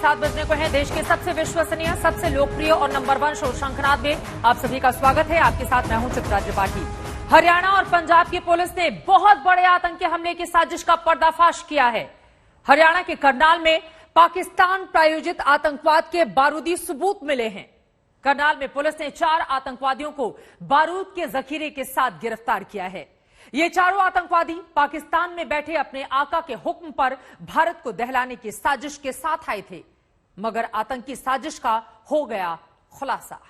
7 बजने को है। देश के सबसे विश्वसनीय, सबसे लोकप्रिय और नंबर 1 शो शंखनाद में आप सभी का स्वागत है। आपके साथ मैं हूं चित्रा त्रिपाठी। हरियाणा और पंजाब की पुलिस ने बहुत बड़े आतंकी हमले की साजिश का पर्दाफाश किया है। हरियाणा के करनाल में पाकिस्तान प्रायोजित आतंकवाद के बारूदी सबूत मिले हैं। करनाल में पुलिस ने 4 आतंकवादियों को बारूद के जखीरे के साथ गिरफ्तार किया है। ये चारों आतंकवादी पाकिस्तान में बैठे अपने आका के हुक्म पर भारत को दहलाने की साजिश के साथ आए थे, मगर आतंकी साजिश का हो गया खुलासा।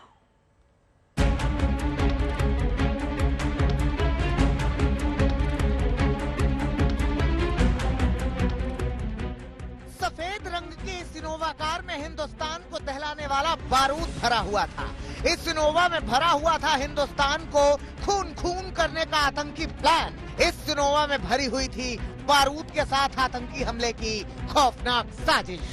सफेद रंग की इस इनोवा कार में हिंदुस्तान को दहलाने वाला बारूद भरा हुआ था। इस इनोवा में भरा हुआ था हिंदुस्तान को खून खून करने का आतंकी प्लान। इस इनोवा में भरी हुई थी बारूद के साथ आतंकी हमले की खौफनाक साजिश।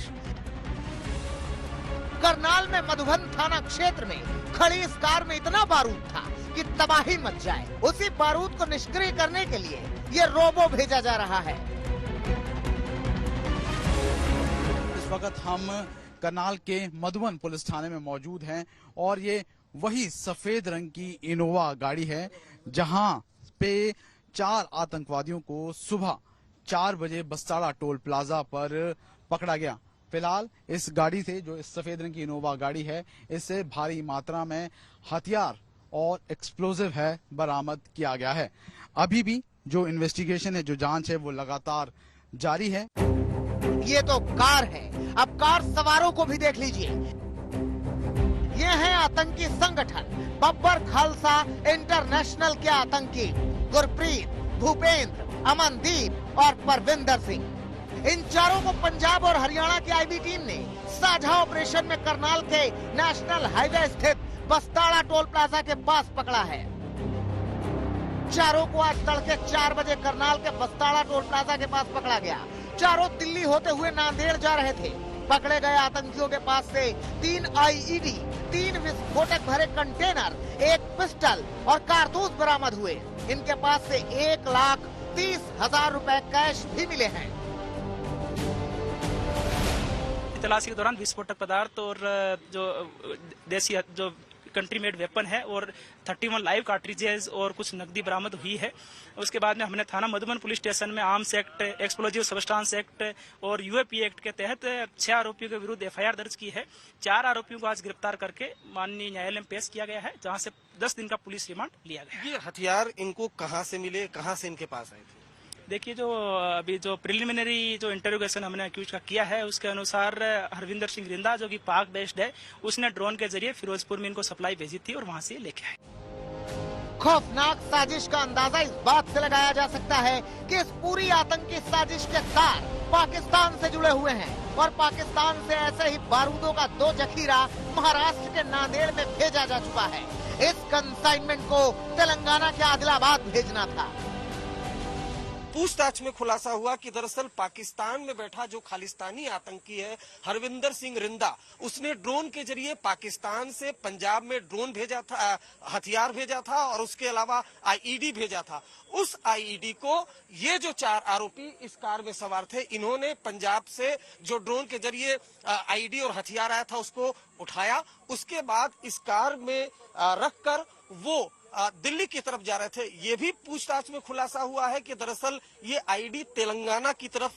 करनाल में मधुबन थाना क्षेत्र में खड़ी इस कार में इतना बारूद था कि तबाही मच जाए। उसी बारूद को निष्क्रिय करने के लिए ये रोबो भेजा जा रहा है। इस वक्त हम करनाल के मधुबन पुलिस थाने में मौजूद हैं और ये वही सफेद रंग की इनोवा गाड़ी है जहां पे 4 आतंकवादियों को सुबह 4 बजे बस्ताड़ा टोल प्लाजा पर पकड़ा गया। फिलहाल इस गाड़ी से, जो इस सफेद रंग की इनोवा गाड़ी है, इससे भारी मात्रा में हथियार और एक्सप्लोजिव है बरामद किया गया है। अभी भी जो इन्वेस्टिगेशन है, जो जांच है, वो लगातार जारी है। ये तो कार है, अब कार सवारों को भी देख लीजिए। ये है आतंकी संगठन बब्बर खालसा इंटरनेशनल के आतंकी गुरप्रीत, भूपेंद्र, अमनदीप और परविंदर सिंह। इन चारों को पंजाब और हरियाणा की आईबी टीम ने साझा ऑपरेशन में करनाल के नेशनल हाईवे स्थित बस्ताड़ा टोल प्लाजा के पास पकड़ा है। चारों को आज तड़के 4 बजे करनाल के बस्ताड़ा टोल प्लाजा के पास पकड़ा गया। चारों दिल्ली होते हुए नांदेड़ जा रहे थे। पकड़े गए आतंकियों के पास से 3 आईईडी, 3 विस्फोटक भरे कंटेनर, 1 पिस्टल और कारतूस बरामद हुए। इनके पास से 1,30,000 रुपए कैश भी मिले हैं। तलाशी के दौरान विस्फोटक पदार्थ और जो देसी जो कंट्री मेड वेपन है और 31 लाइव कार्ट्रिजेज और कुछ नकदी बरामद हुई है। उसके बाद में हमने थाना मधुबन पुलिस स्टेशन में arms act, explosive substance act और यूएपी एक्ट के तहत 6 आरोपियों के विरुद्ध एफआईआर दर्ज की है। 4 आरोपियों को आज गिरफ्तार करके माननीय न्यायालय में पेश किया गया है, जहां से 10 दिन का पुलिस रिमांड लिया गया। ये हथियार इनको कहां से मिले, कहां से इनके पास आए थे? देखिए, जो अभी जो प्रिलिमिनरी जो इंटरोगेशन हमने अक्यूज का किया है, उसके अनुसार हरविंदर सिंह रिंदा, जो कि पाक बेस्ड है, उसने ड्रोन के जरिए फिरोजपुर में इनको सप्लाई भेजी थी और वहां से लेके आए। खौफनाक साजिश का अंदाजा इस बात से लगाया जा सकता है कि इस पूरी आतंकी साजिश के तार पाकिस्तान से जुड़े हुए हैं और पाकिस्तान से ऐसे ही बारूदों का 2 जखीरा महाराष्ट्र के नांदेड़ में भेजा जा चुका है। इस कंसाइनमेंट को तेलंगाना के आदिलाबाद भेजना था। पूछताछ में खुलासा हुआ कि दरअसल पाकिस्तान में बैठा जो खालिस्तानी आतंकी है हरविंदर सिंह रिंदा, उसने ड्रोन के जरिए पाकिस्तान से पंजाब में ड्रोन भेजा था, हथियार भेजा था और उसके अलावा आईईडी भेजा था। उस आईईडी को ये जो 4 आरोपी इस कार में सवार थे, इन्होंने पंजाब से जो ड्रोन के जरिए आईईडी और हथियार आया था उसको उठाया। उसके बाद इस कार में रखकर वो दिल्ली की तरफ जा रहे थे। ये भी पूछताछ में खुलासा हुआ है कि दरअसल ये आईडी तेलंगाना की तरफ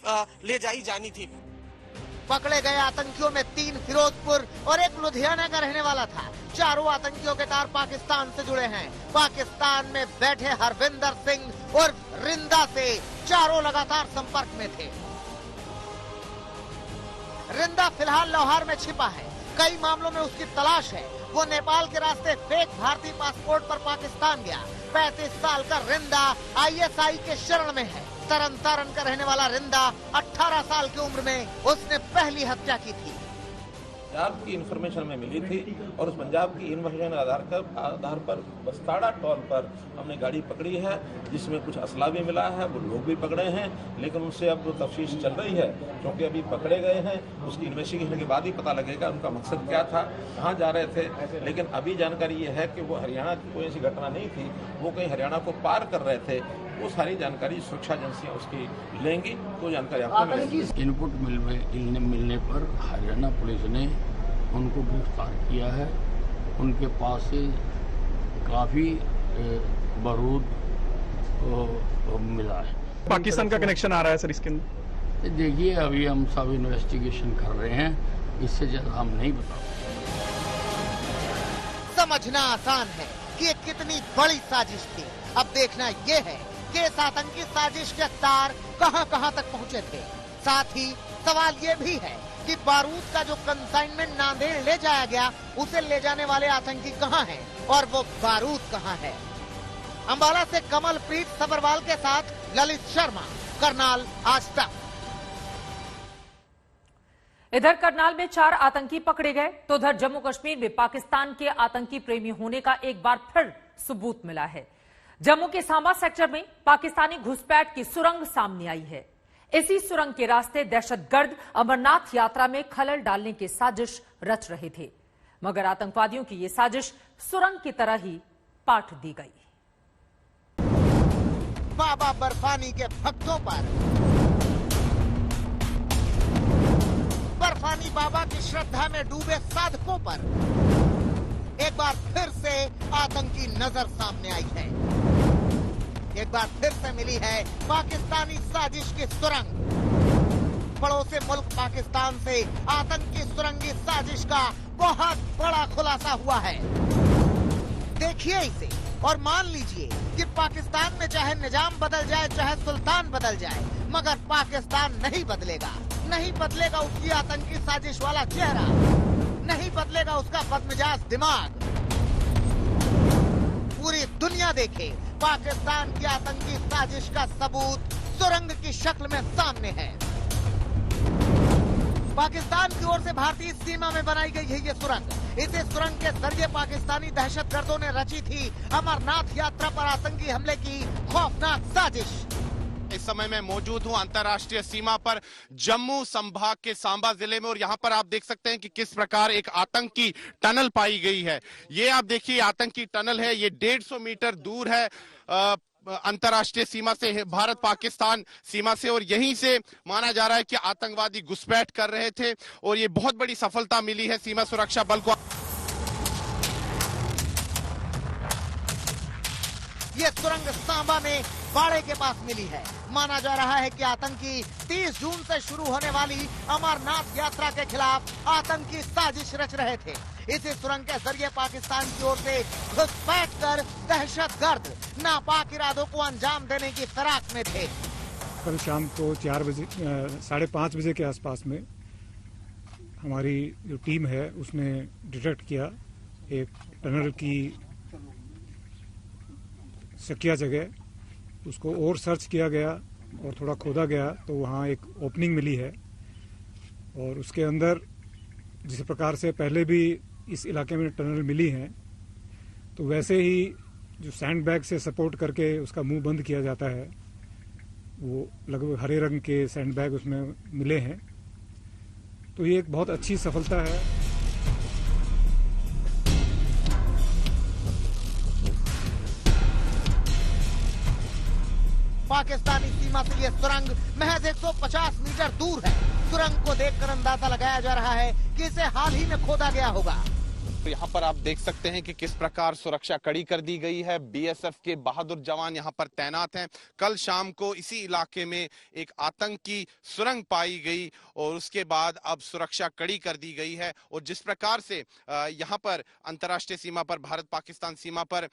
ले जाई जानी थी। पकड़े गए आतंकियों में 3 फिरोजपुर और 1 लुधियाना का रहने वाला था। चारों आतंकियों के तार पाकिस्तान से जुड़े हैं। पाकिस्तान में बैठे हरविंदर सिंह और रिंदा से चारों लगातार संपर्क में थे। रिंदा फिलहाल लाहौर में छिपा है। कई मामलों में उसकी तलाश है। वो नेपाल के रास्ते फेक भारतीय पासपोर्ट पर पाकिस्तान गया। 35 साल का रिंदा आईएसआई के शरण में है। तरन तारण का रहने वाला रिंदा 18 साल की उम्र में उसने पहली हत्या की थी। पंजाब की इन्फॉर्मेशन में मिली थी और उस पंजाब की इन्फॉर्मेशन आधार पर बस्ताड़ा टोल पर हमने गाड़ी पकड़ी है, जिसमें कुछ असला भी मिला है, वो लोग भी पकड़े हैं, लेकिन उनसे अब तफ्तीश चल रही है क्योंकि अभी पकड़े गए हैं। उसकी इन्वेस्टिगेशन के बाद ही पता लगेगा उनका मकसद क्या था, कहाँ जा रहे थे। लेकिन अभी जानकारी ये है कि वो हरियाणा की कोई ऐसी घटना नहीं थी, वो कहीं हरियाणा को पार कर रहे थे। वो सारी जानकारी सुरक्षा एजेंसियां उसकी लेंगी तो जानकारी आपको मिलेगी। इनपुट मिलने पर हरियाणा पुलिस ने उनको गिरफ्तार किया है। उनके पास से काफ़ी बारूद मिला है। पाकिस्तान का कनेक्शन आ रहा है सर इसके अंदर? देखिए, अभी हम सब इन्वेस्टिगेशन कर रहे हैं, इससे ज़्यादा हम नहीं बता सकते। समझना आसान है कि ये कितनी बड़ी साजिश थी। अब देखना ये है कि इस आतंकी साजिश के तार कहां-कहां तक पहुंचे थे। साथ ही सवाल ये भी है कि बारूद का जो कंसाइनमेंट नांदेड़ ले जाया गया, उसे ले जाने वाले आतंकी कहां हैं और वो बारूद कहां है। अंबाला से कमलप्रीत सबरवाल के साथ ललित शर्मा, करनाल, आज तक। इधर करनाल में 4 आतंकी पकड़े गए तो उधर जम्मू कश्मीर में पाकिस्तान के आतंकी प्रेमी होने का एक बार फिर सबूत मिला है। जम्मू के सांबा सेक्टर में पाकिस्तानी घुसपैठ की सुरंग सामने आई है। इसी सुरंग के रास्ते दहशतगर्द अमरनाथ यात्रा में खलल डालने की साजिश रच रहे थे, मगर आतंकवादियों की यह साजिश सुरंग की तरह ही पाट दी गई। बाबा बर्फानी के भक्तों पर, बर्फानी बाबा की श्रद्धा में डूबे साधकों पर एक बार फिर से आतंकी नजर सामने आई है। एक बार फिर से मिली है पाकिस्तानी साजिश की सुरंग। पड़ोसी मुल्क पाकिस्तान से आतंकी सुरंगी साजिश का बहुत बड़ा खुलासा हुआ है। देखिए इसे और मान लीजिए कि पाकिस्तान में चाहे निजाम बदल जाए, चाहे सुल्तान बदल जाए, मगर पाकिस्तान नहीं बदलेगा। नहीं बदलेगा उसकी आतंकी साजिश वाला चेहरा, नहीं बदलेगा उसका बदमिजाज दिमाग। पूरी दुनिया देखे, पाकिस्तान की आतंकी साजिश का सबूत सुरंग की शक्ल में सामने है। पाकिस्तान की ओर से भारतीय सीमा में बनाई गई है ये सुरंग। इसे सुरंग के जरिए पाकिस्तानी दहशतगर्दों ने रची थी अमरनाथ यात्रा पर आतंकी हमले की खौफनाक साजिश। इस समय मैं मौजूद हूं अंतर्राष्ट्रीय सीमा पर जम्मू संभाग के सांबा जिले में, और यहां पर आप देख सकते हैं कि किस प्रकार एक आतंकी टनल पाई गई है। ये आप देखिए आतंकी टनल है, ये 150 मीटर दूर है अंतर्राष्ट्रीय सीमा से, भारत पाकिस्तान सीमा से, और यहीं से माना जा रहा है कि आतंकवादी घुसपैठ कर रहे थे और ये बहुत बड़ी सफलता मिली है सीमा सुरक्षा बल को। ये सुरंग सांबा में बाड़े के पास मिली है। माना जा रहा है कि आतंकी 30 जून से शुरू होने वाली अमरनाथ यात्रा के खिलाफ आतंकी साजिश रच रहे थे। इसी सुरंग के जरिए पाकिस्तान की ओर से घुसपैठ कर दहशतगर्द नापाक इरादों को अंजाम देने की फिराक में थे। कल शाम को 4 बजे 5:30 बजे के आसपास में हमारी जो टीम है उसने डिटेक्ट किया एक टनल की शकिया जगह। उसको और सर्च किया गया और थोड़ा खोदा गया तो वहाँ एक ओपनिंग मिली है, और उसके अंदर जिस प्रकार से पहले भी इस इलाके में टनल मिली हैं, तो वैसे ही जो सैंड बैग से सपोर्ट करके उसका मुंह बंद किया जाता है, वो लगभग हरे रंग के सैंड बैग उसमें मिले हैं। तो ये एक बहुत अच्छी सफलता है। पाकिस्तानी सीमा से यह सुरंग महज 150 मीटर दूर है। सुरंग को देखकर अंदाजा लगाया जा रहा है कि इसे हाल ही में खोदा गया होगा। तो यहाँ पर आप देख सकते हैं कि किस प्रकार सुरक्षा कड़ी कर दी गई है। बीएसएफ के बहादुर जवान यहाँ पर तैनात हैं। कल शाम को इसी इलाके में एक आतंकी सुरंग पाई गई और उसके बाद अब सुरक्षा कड़ी कर दी गई है। और जिस प्रकार से यहाँ पर अंतर्राष्ट्रीय सीमा पर, भारत पाकिस्तान सीमा पर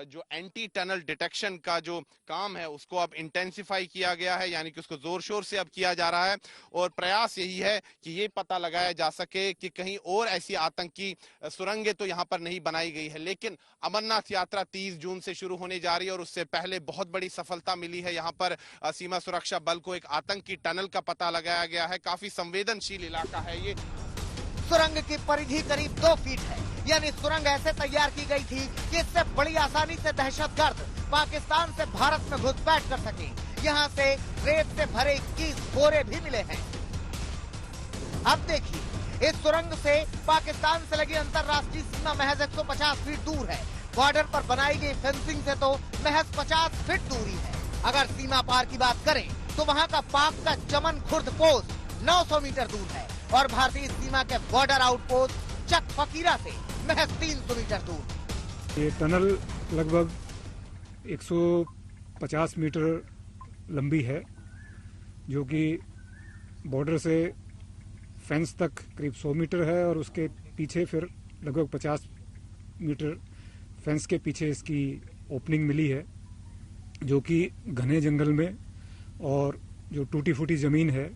जो एंटी टनल डिटेक्शन का जो काम है उसको अब इंटेंसिफाई किया गया है, यानी कि उसको जोर शोर से अब किया जा रहा है। और प्रयास यही है कि ये पता लगाया जा सके कि कहीं और ऐसी आतंकी सुरंगें तो यहाँ पर नहीं बनाई गई है। लेकिन अमरनाथ यात्रा 30 जून से शुरू होने जा रही है और उससे पहले बहुत बड़ी सफलता मिली है। यहाँ पर सीमा सुरक्षा बल को एक आतंकी टनल का पता लगाया गया है। काफी संवेदनशील इलाका है ये। सुरंग की परिधि करीब 2 फीट है, यानी सुरंग ऐसे तैयार की गई थी कि इससे बड़ी आसानी से दहशतगर्द पाकिस्तान से भारत में घुसपैठ कर सके। यहाँ से रेत से भरे 21 बोरे भी मिले हैं। अब देखिए, इस सुरंग से पाकिस्तान से लगी अंतर्राष्ट्रीय सीमा महज 150 फीट दूर है। बॉर्डर पर बनाई गई फेंसिंग से तो महज 50 फीट दूरी है। अगर सीमा पार की बात करें तो वहाँ का पाक का चमन खुर्द पोस्ट 900 मीटर दूर है और भारतीय सीमा के बॉर्डर आउटपोस्ट चक फकीरा से महज 300 मीटर दूर। ये टनल लगभग 150 मीटर लंबी है, जो कि बॉर्डर से फेंस तक करीब 100 मीटर है और उसके पीछे फिर लगभग 50 मीटर फेंस के पीछे इसकी ओपनिंग मिली है, जो कि घने जंगल में और जो टूटी फूटी जमीन है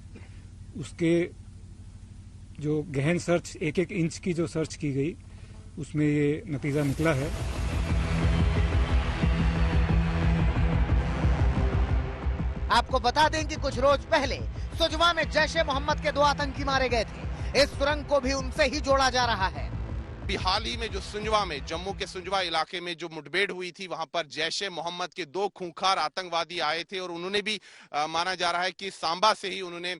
उसके जो गहन सर्च 1-1 इंच की जो सर्च की गई उसमें ये नतीजा निकला है। आपको बता दें कि कुछ रोज पहले सुजवा में जैश-ए-मोहम्मद के 2 आतंकी मारे गए थे। इस सुरंग को भी उनसे ही जोड़ा जा रहा है। हाल ही में जो सुंजवा में, जम्मू के सुंजवा इलाके में जो मुठभेड़ हुई थी, वहां पर जैश-ए-मोहम्मद के 2 खूंखार आतंकवादी आए थे और उन्होंने भी माना जा रहा है कि सांबा से ही उन्होंने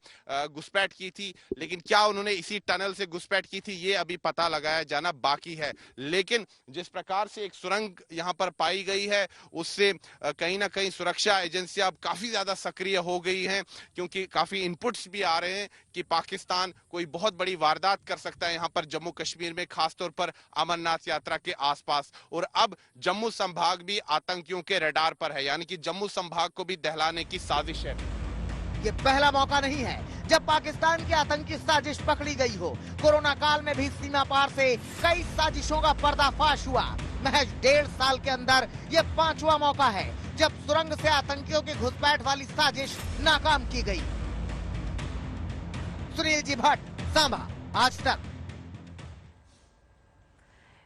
घुसपैठ की थी। लेकिन क्या उन्होंने इसी टनल से घुसपैठ की थी, ये अभी पता लगाया जाना बाकी है। लेकिन जिस प्रकार से एक सुरंग यहां पर पाई गई है, उससे कहीं ना कहीं सुरक्षा एजेंसियां अब काफी ज्यादा सक्रिय हो गई हैं, क्योंकि काफी इनपुट्स भी आ रहे हैं कि पाकिस्तान कोई बहुत बड़ी वारदात कर सकता है यहां पर जम्मू कश्मीर में, खासतौर पर अमरनाथ यात्रा के आसपास। और अब जम्मू संभाग भी आतंकियों के रडार पर है, यानी कि जम्मू संभाग को भी दहलाने की साजिश है। ये पहला मौका नहीं है जब पाकिस्तान की आतंकी साजिश पकड़ी गई हो। कोरोना काल में भी सीमा पार से कई साजिशों का पर्दाफाश हुआ। महज 1.5 साल के अंदर ये 5वां मौका है जब सुरंग से आतंकियों की घुसपैठ वाली साजिश नाकाम की गई। सुनील जी भट्ट, सांबा, आज तक।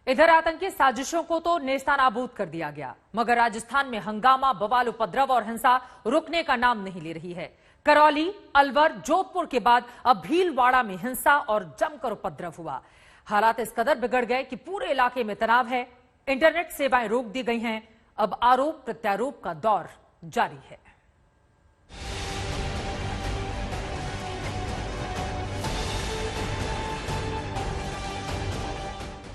इधर आतंकी साजिशों को तो नेस्तानाबूद कर दिया गया, मगर राजस्थान में हंगामा, बवाल, उपद्रव और हिंसा रुकने का नाम नहीं ले रही है। करौली, अलवर, जोधपुर के बाद अब भीलवाड़ा में हिंसा और जमकर उपद्रव हुआ। हालात इस कदर बिगड़ गए कि पूरे इलाके में तनाव है। इंटरनेट सेवाएं रोक दी गई हैं। अब आरोप प्रत्यारोप का दौर जारी है।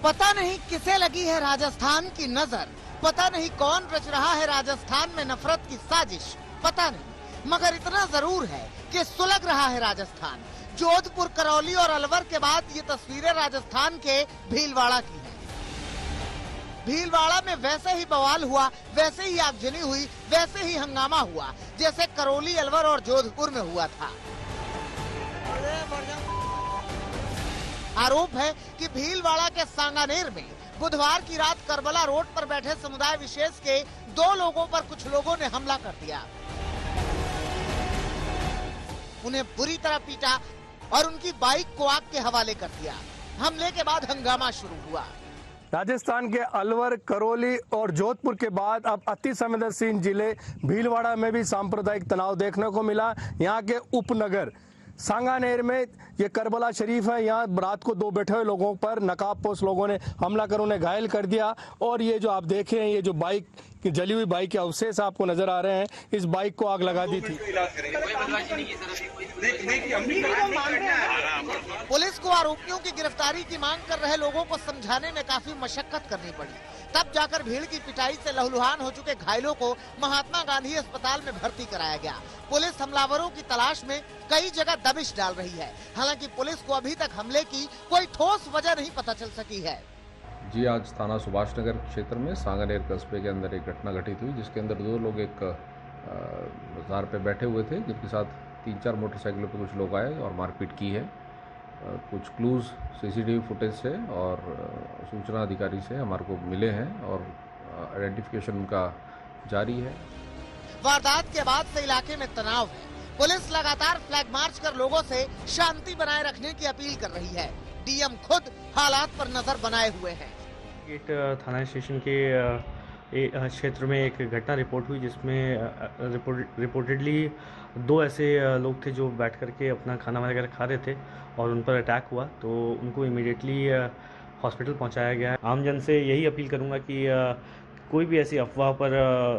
पता नहीं किसे लगी है राजस्थान की नजर, पता नहीं कौन रच रहा है राजस्थान में नफरत की साजिश, पता नहीं, मगर इतना जरूर है कि सुलग रहा है राजस्थान। जोधपुर, करौली और अलवर के बाद ये तस्वीरें राजस्थान के भीलवाड़ा की हैं। भीलवाड़ा में वैसे ही बवाल हुआ, वैसे ही आगजनी हुई, वैसे ही हंगामा हुआ जैसे करौली, अलवर और जोधपुर में हुआ था। आरोप है कि भीलवाड़ा के सांगानेर में बुधवार की रात करबला रोड पर बैठे समुदाय विशेष के 2 लोगों पर कुछ लोगों ने हमला कर दिया। उन्हें बुरी तरह पीटा और उनकी बाइक को आग के हवाले कर दिया। हमले के बाद हंगामा शुरू हुआ। राजस्थान के अलवर, करौली और जोधपुर के बाद अब अति संवेदनशील जिले भीलवाड़ा में भी सांप्रदायिक तनाव देखने को मिला। यहाँ के उपनगर सांगानेर में ये करबला शरीफ है, यहाँ रात को 2 बैठे हुए लोगों पर नकाबपोश लोगों ने हमला कर उन्हें घायल कर दिया। और ये जो आप देख रहे हैं, ये जो बाइक की जली हुई बाइक के अवशेष आपको नजर आ रहे हैं, इस बाइक को आग लगा दी थी। पुलिस को आरोपियों की गिरफ्तारी की मांग कर रहे लोगों को समझाने में काफी मशक्कत करनी पड़ी। तब जाकर भीड़ की पिटाई से लहूलुहान हो चुके घायलों को महात्मा गांधी अस्पताल में भर्ती कराया गया। पुलिस हमलावरों की तलाश में कई जगह दबिश डाल रही है। हालांकि पुलिस को अभी तक हमले की कोई ठोस वजह नहीं पता चल सकी है। जी, आज थाना सुभाष नगर क्षेत्र में सांगानेर कस्बे के अंदर एक घटना घटित हुई, जिसके अंदर 2 लोग एक बाजार पे बैठे हुए थे, जिनके साथ 3-4 मोटरसाइकिलों पे कुछ लोग आए और मारपीट की है। कुछ क्लूज सीसीटीवी फुटेज से और सूचना अधिकारी से हमारे को मिले हैं और आइडेंटिफिकेशन उनका जारी है। वारदात के बाद से इलाके में तनाव है। पुलिस लगातार फ्लैग मार्च कर लोगों से शांति बनाए रखने की अपील कर रही है। डीएम खुद हालात पर नजर बनाए हुए हैं। गेट थाना स्टेशन के क्षेत्र में एक घटना रिपोर्ट हुई, जिसमें रिपोर्टेडली 2 ऐसे लोग थे जो बैठ करके अपना खाना वगैरह खा रहे थे और उन पर अटैक हुआ, तो उनको इमीडिएटली हॉस्पिटल पहुंचाया गया है। आम जन से यही अपील करूंगा कि कोई भी ऐसी अफवाह पर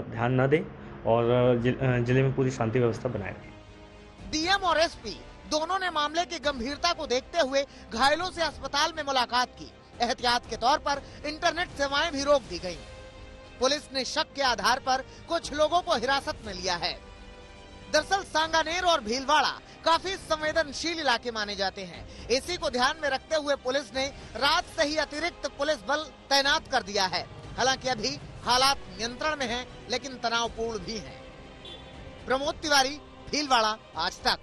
ध्यान न दें और जिले में पूरी शांति व्यवस्था बनाए रखें। डीएम और एसपी दोनों ने मामले की गंभीरता को देखते हुए घायलों से अस्पताल में मुलाकात की। एहतियात के तौर पर इंटरनेट सेवाएं भी रोक दी गयी। पुलिस ने शक के आधार पर कुछ लोगों को हिरासत में लिया है। दरअसल सांगानेर और भीलवाड़ा काफी संवेदनशील इलाके माने जाते हैं। इसी को ध्यान में रखते हुए पुलिस ने रात से ही अतिरिक्त पुलिस बल तैनात कर दिया है। हालांकि अभी हालात नियंत्रण में हैं, लेकिन तनावपूर्ण भी हैं। प्रमोद तिवारी, भीलवाड़ा, आज तक।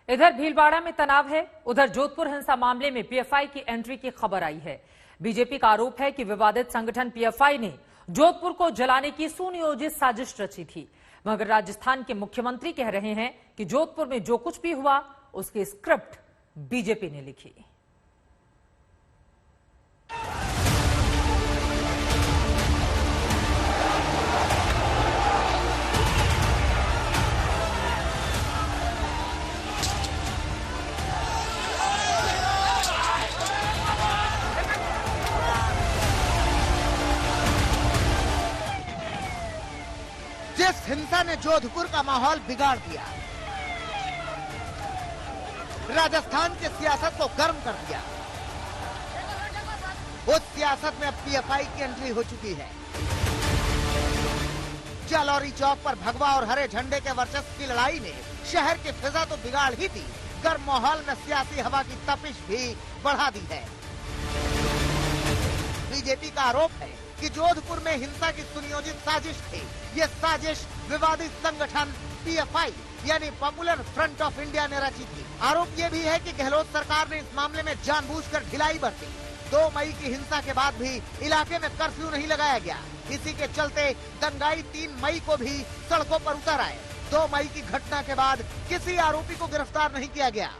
इधर भीलवाड़ा में तनाव है, उधर जोधपुर हिंसा मामले में पीएफआई की एंट्री की खबर आई है। बीजेपी का आरोप है कि विवादित संगठन पीएफआई ने जोधपुर को जलाने की सुनियोजित साजिश रची थी, मगर राजस्थान के मुख्यमंत्री कह रहे हैं कि जोधपुर में जो कुछ भी हुआ उसकी स्क्रिप्ट बीजेपी ने लिखी। जिस हिंसा ने जोधपुर का माहौल बिगाड़ दिया, राजस्थान की सियासत को गर्म कर दिया, उस सियासत में अब पीएफआई की एंट्री हो चुकी है। जालौरी चौक पर भगवा और हरे झंडे के वर्चस्व की लड़ाई ने शहर की फिजा तो बिगाड़ ही दी, गर्म माहौल में सियासी हवा की तपिश भी बढ़ा दी है। बीजेपी का आरोप है कि जोधपुर में हिंसा की सुनियोजित साजिश थी। ये साजिश विवादित संगठन पीएफआई यानी पॉपुलर फ्रंट ऑफ इंडिया ने रची थी। आरोप ये भी है कि गहलोत सरकार ने इस मामले में जानबूझकर ढिलाई बरती। 2 मई की हिंसा के बाद भी इलाके में कर्फ्यू नहीं लगाया गया। इसी के चलते दंगाई 3 मई को भी सड़कों पर उतर आए। 2 मई की घटना के बाद किसी आरोपी को गिरफ्तार नहीं किया गया।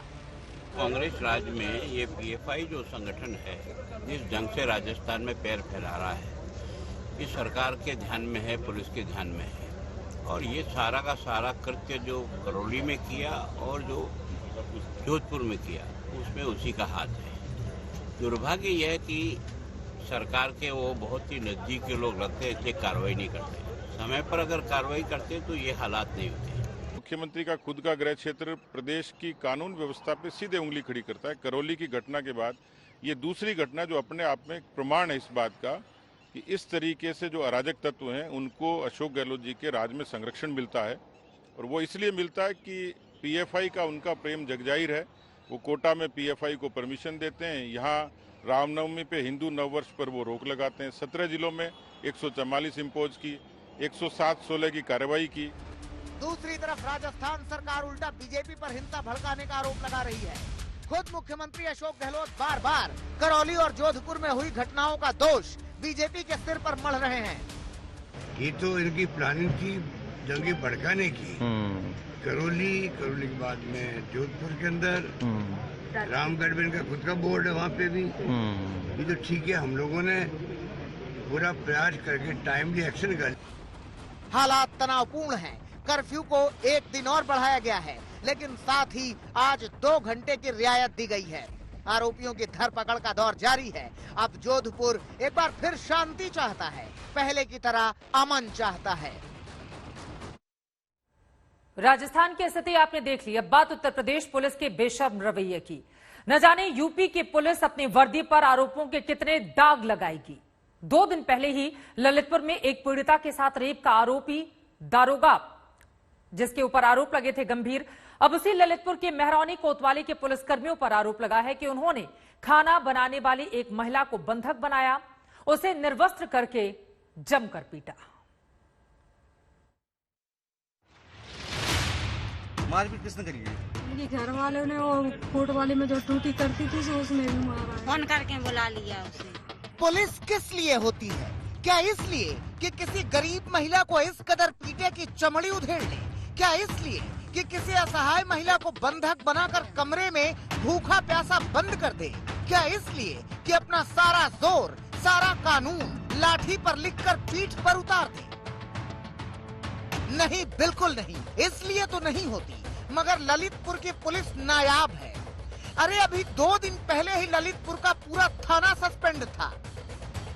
कांग्रेस राज में ये पीएफआई जो संगठन है, जिस ढंग से राजस्थान में पैर फैला रहा है, ये सरकार के ध्यान में है, पुलिस के ध्यान में है। और ये सारा का सारा कृत्य जो करौली में किया और जो जोधपुर में किया, उसमें उसी का हाथ है। दुर्भाग्य यह है कि सरकार के वो बहुत ही नजदीक के लोग लगते हैं, इसलिए कार्रवाई नहीं करते। समय पर अगर कार्रवाई करते तो ये हालात नहीं होते। मुख्यमंत्री का खुद का गृह क्षेत्र प्रदेश की कानून व्यवस्था पे सीधे उंगली खड़ी करता है। करौली की घटना के बाद ये दूसरी घटना जो अपने आप में प्रमाण है इस बात का कि इस तरीके से जो अराजक तत्व हैं उनको अशोक गहलोत जी के राज में संरक्षण मिलता है। और वो इसलिए मिलता है कि पीएफआई का उनका प्रेम जगजाहिर है। वो कोटा में पीएफआई को परमिशन देते हैं, यहाँ रामनवमी पे हिंदू नववर्ष पर वो रोक लगाते हैं। 17 जिलों में 144 इम्पोज की, 107-16 की कार्रवाई की। दूसरी तरफ राजस्थान सरकार उल्टा बीजेपी पर हिंसा भड़काने का आरोप लगा रही है। खुद मुख्यमंत्री अशोक गहलोत बार बार करौली और जोधपुर में हुई घटनाओं का दोष बीजेपी के सिर पर मढ़ रहे हैं। ये तो इनकी प्लानिंग थी जंगे भड़काने की। करौली के बाद में जोधपुर के अंदर रामगढ़ में इनका खुद का बोर्ड है, वहाँ पे भी ये तो ठीक है। हम लोगों ने पूरा प्रयास करके टाइमली एक्शन कर। हालात तनावपूर्ण हैं। कर्फ्यू को 1 दिन और बढ़ाया गया है, लेकिन साथ ही आज 2 घंटे की रियायत दी गई है। आरोपियों की धरपकड़ का दौर जारी है। अब जोधपुर एक बार फिर शांति चाहता है, पहले की तरह अमन चाहता है। राजस्थान की स्थिति आपने देख ली। अब बात उत्तर प्रदेश पुलिस के बेशर्म रवैये की। न जाने यूपी की पुलिस अपनी वर्दी पर आरोपों के कितने दाग लगाएगी। 2 दिन पहले ही ललितपुर में एक पीड़िता के साथ रेप का आरोपी दारोगा, जिसके ऊपर आरोप लगे थे गंभीर, अब उसी ललितपुर के मेहरौनी कोतवाली के पुलिसकर्मियों पर आरोप लगा है कि उन्होंने खाना बनाने वाली एक महिला को बंधक बनाया, उसे निर्वस्त्र करके जमकर पीटा। मारपीट किसने करी है? उनके घर वालों ने, वो कोर्ट वाले में जो ड्यूटी करती थी उसमें भी मारा। फोन करके बुला लिया उसे। पुलिस किस लिए होती है? क्या इसलिए कि किसी गरीब महिला को इस कदर पीटे की चमड़ी उधेड़ ले? क्या इसलिए कि किसी असहाय महिला को बंधक बनाकर कमरे में भूखा प्यासा बंद कर दे? क्या इसलिए कि अपना सारा जोर, सारा कानून लाठी पर लिखकर पीठ पर उतार दे? नहीं, बिल्कुल नहीं। इसलिए तो नहीं होती। मगर ललितपुर की पुलिस नायाब है। अरे अभी 2 दिन पहले ही ललितपुर का पूरा थाना सस्पेंड था,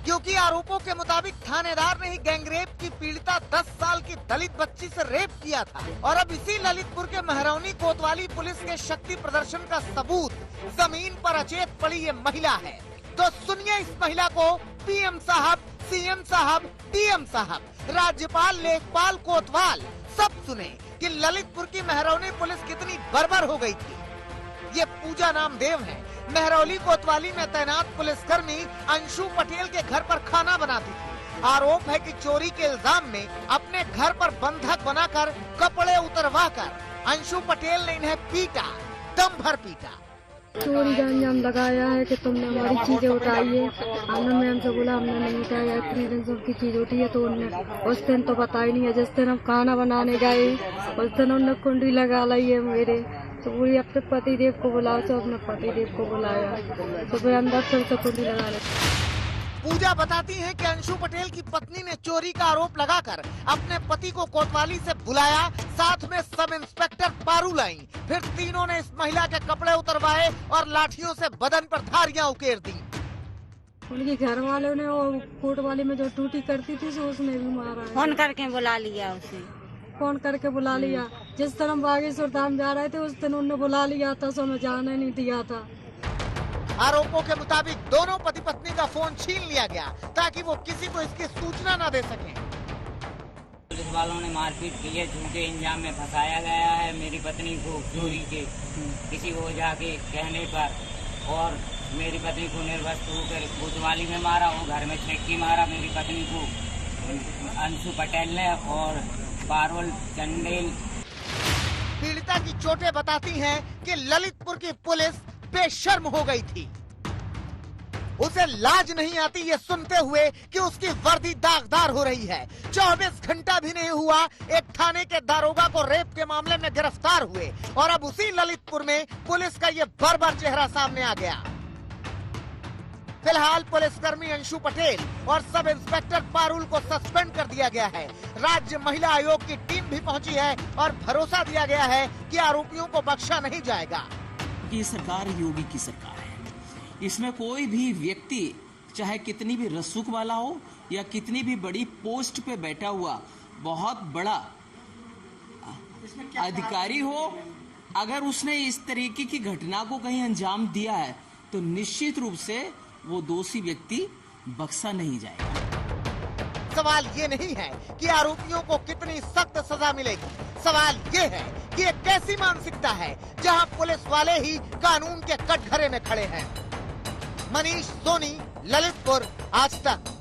क्योंकि आरोपों के मुताबिक थानेदार ने ही गैंगरेप की पीड़िता 10 साल की दलित बच्ची से रेप किया था। और अब इसी ललितपुर के मेहरौनी कोतवाली पुलिस के शक्ति प्रदर्शन का सबूत जमीन पर अचेत पड़ी ये महिला है। तो सुनिए इस महिला को पीएम साहब सीएम साहब, डीएम साहब, राज्यपाल लेखपाल कोतवाल सब सुने कि ललितपुर की मेहरौनी पुलिस कितनी बर्बर हो गई थी। ये पूजा नामदेव है, मेहरौली कोतवाली में तैनात पुलिसकर्मी अंशु पटेल के घर पर खाना बनाती थी। आरोप है कि चोरी के इल्जाम में अपने घर पर बंधक बनाकर कपड़े उतरवाकर अंशु पटेल ने इन्हें पीटा, दम भर पीटा। चोरी का अंजाम लगाया है कि तुमने हमारी चीजें उठाई है। हमने मैम से बोला हमने नहीं उठाया, इतनी दिन सबकी चीज उठी है। तो उनने उस दिन तो पता ही नहीं है। जिस दिन हम खाना बनाने गए उस दिन उन्होंने कुंडी लगा ली है मेरे। तो पूरी अपने पतिदेव को बुलाया, तो अपने पतिदेव को बुलाया तो फिर अंदर से कुंडी लगा ली। पूजा बताती है कि अंशु पटेल की पत्नी ने चोरी का आरोप लगाकर अपने पति को कोतवाली से बुलाया, साथ में सब इंस्पेक्टर पारू लाई। फिर तीनों ने इस महिला के कपड़े उतरवाए और लाठियों से बदन पर धारियां उकेर दी। उनके घर वालों ने वो कोतवाली में जो ड्यूटी करती थी उसने भी मारा है। फोन करके बुला लिया उसे, फोन करके बुला लिया। जिस दिन हम बागेश्वर धाम जा रहे थे उस दिन उन्होंने बुला लिया था, सो हमें जाने नहीं दिया था। आरोपों के मुताबिक दोनों पति पत्नी का फोन छीन लिया गया ताकि वो किसी को इसकी सूचना न दे सकें। पुलिस वालों ने मारपीट की है, झूठे इंजाम में फंसाया गया है मेरी पत्नी को चोरी के किसी ओझा के कहने पर, और मेरी पत्नी को निर्वस्त्र होकर कोतवाली में मारा, वो घर में चक्की मारा मेरी पत्नी को अंशु पटेल ने और पारुल चंदेल। पीड़िता की चोटें बताती हैं कि ललितपुर की पुलिस बेशर्म हो गई थी। उसे लाज नहीं आती ये सुनते हुए कि उसकी वर्दी दागदार हो रही है। 24 घंटा भी नहीं हुआ एक थाने के दारोगा को रेप के मामले में गिरफ्तार हुए और अब उसी ललितपुर में पुलिस का ये बर्बर चेहरा सामने आ गया। फिलहाल पुलिसकर्मी अंशु पटेल और सब इंस्पेक्टर पारुल को सस्पेंड कर दिया गया है। राज्य महिला आयोग की टीम भी पहुंची है और भरोसा दिया गया है कि आरोपियों को बख्शा नहीं जाएगा। ये सरकार योगी की सरकार है। इसमें कोई भी व्यक्ति चाहे कितनी भी रसूख वाला हो या कितनी भी बड़ी पोस्ट पे बैठा हुआ बहुत बड़ा अधिकारी हो, अगर उसने इस तरीके की घटना को कहीं अंजाम दिया है तो निश्चित रूप से वो दोषी व्यक्ति बख्शा नहीं जाएगा। सवाल ये नहीं है कि आरोपियों को कितनी सख्त सजा मिलेगी, सवाल ये है कि ये कैसी मानसिकता है जहां पुलिस वाले ही कानून के कटघरे में खड़े हैं। मनीष सोनी, ललितपुर, आज तक।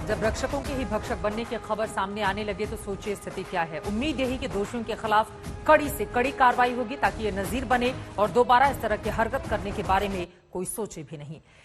जब रक्षकों के ही भक्षक बनने की खबर सामने आने लगे तो सोचिए स्थिति क्या है। उम्मीद यही कि दोषियों के खिलाफ कड़ी से कड़ी कार्रवाई होगी ताकि ये नजीर बने और दोबारा इस तरह की हरकत करने के बारे में कोई सोचे भी नहीं।